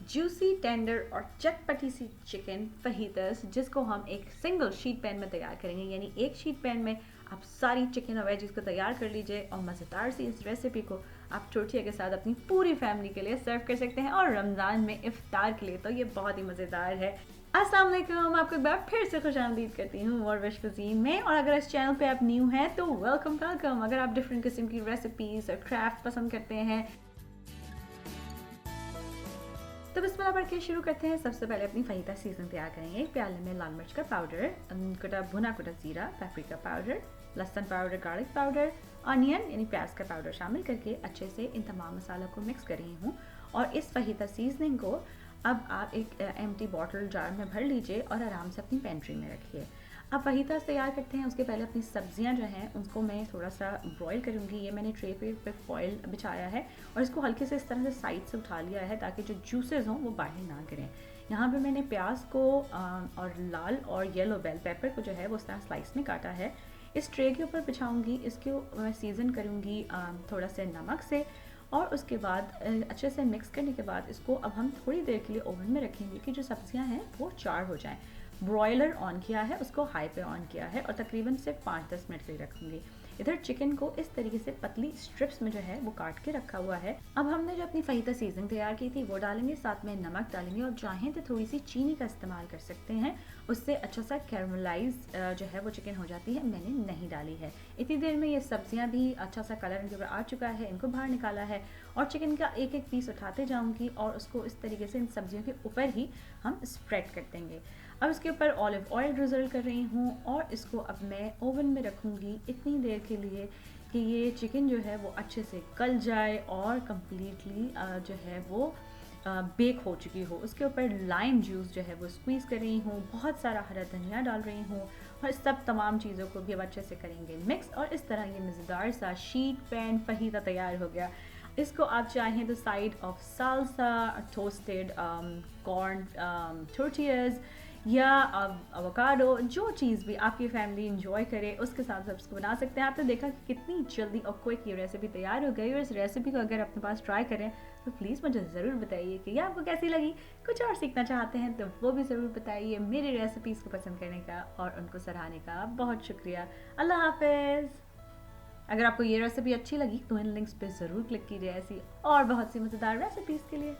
Juicy, tender और चटपटी सी chicken फहीतस, जिसको हम एक सिंगल शीट पैन में तैयार करेंगे। यानी एक शीट पैन में आप सारी चिकन और वेजिस को तैयार कर लीजिए और मज़ेदार सी इस रेसिपी को आप टोर्टिया के साथ अपनी पूरी फैमिली के लिए सर्व कर सकते हैं। और रमज़ान में इफ्तार के लिए तो ये बहुत ही मज़ेदार है। अस्सलाम वालेकुम, आपको एक बार फिर से खुशामदीद करती हूँ और विश कुज़ीन में। और अगर इस चैनल पे आप न्यू हैं तो वेलकम वेलकम। अगर आप डिफरेंट किस्म की रेसिपीज़ और क्राफ्ट पसंद करते हैं तो बिस्मिल्लाह पढ़ के शुरू करते हैं। सबसे पहले अपनी फहीता सीजन तैयार करेंगे। एक प्याले में लाल मिर्च का पाउडर, कुटा भुना कुटा ज़ीरा, पेपरिका पाउडर, लहसुन पाउडर, गार्लिक पाउडर, ऑनियन यानी प्याज का पाउडर शामिल करके अच्छे से इन तमाम मसालों को मिक्स कर रही हूँ। और इस फहीता सीजनिंग को अब आप एक एम्प्टी बॉटल जार में भर लीजिए और आराम से अपनी पेंट्री में रखिए। अब फहीता तैयार करते हैं। उसके पहले अपनी सब्जियां जो हैं उनको मैं थोड़ा सा ब्रॉयल करूँगी। ये मैंने ट्रे पे फॉइल बिछाया है और इसको हल्के से इस तरह से साइड से उठा लिया है ताकि जो जूसेस हों वो बाहर ना गिरें। यहाँ पे मैंने प्याज को और लाल और येलो बेल पेपर को जो है वो इस तरह स्लाइस में काटा है। इस ट्रे के ऊपर बिछाऊँगी। इसको मैं सीज़न करूँगी थोड़ा से नमक से और उसके बाद अच्छे से मिक्स करने के बाद इसको अब हम थोड़ी देर के लिए ओवन में रखेंगे कि जो सब्जियां हैं वो चार हो जाएं। ब्रॉयलर ऑन किया है, उसको हाई पे ऑन किया है और तकरीबन सिर्फ 5-10 मिनट के लिए रखूँगी। इधर चिकन को इस तरीके से पतली स्ट्रिप्स में जो है वो काट के रखा हुआ है। अब हमने जो अपनी फहीता सीजनिंग तैयार की थी वो डालेंगे, साथ में नमक डालेंगे और चाहें तो थोड़ी सी चीनी का इस्तेमाल कर सकते हैं। उससे अच्छा सा कैरमलाइज जो है वो चिकन हो जाती है। मैंने नहीं डाली है। इतनी देर में ये सब्जियां भी अच्छा सा कलर इनके ऊपर आ चुका है। इनको बाहर निकाला है और चिकन का एक एक पीस उठाते जाऊँगी और उसको इस तरीके से इन सब्जियों के ऊपर ही हम स्प्रेड कर देंगे। अब इसके ऊपर ऑलिव ऑयल ड्रिजल कर रही हूँ और इसको अब मैं ओवन में रखूँगी इतनी देर के लिए कि ये चिकन जो है वो अच्छे से गल जाए और कम्प्लीटली जो है वो बेक हो चुकी हो। उसके ऊपर लाइम जूस जो है वो स्क्वीज़ कर रही हूँ, बहुत सारा हरा धनिया डाल रही हूँ और सब तमाम चीज़ों को भी अब अच्छे से करेंगे मिक्स। और इस तरह ये मज़ेदार सा शीट पैन फहीता तैयार हो गया। इसको आप चाहें तो side of salsa, toasted corn tortillas या एवोकाडो, जो चीज़ भी आपकी फैमिली इंजॉय करे उसके साथ आप इसको बना सकते हैं। आपने देखा कि कितनी जल्दी और क्विक ये रेसिपी तैयार हो गई। और इस रेसिपी को अगर अपने पास ट्राई करें तो प्लीज़ मुझे ज़रूर बताइए कि ये आपको कैसी लगी। कुछ और सीखना चाहते हैं तो वो भी ज़रूर बताइए। मेरी रेसिपीज़ को पसंद करने का और उनको सराहने का बहुत शुक्रिया। अल्लाह हाफिज़। अगर आपको ये रेसिपी अच्छी लगी तो इन लिंक्स पे ज़रूर क्लिक कीजिए ऐसी और बहुत सी मज़ेदार रेसिपीज़ के लिए।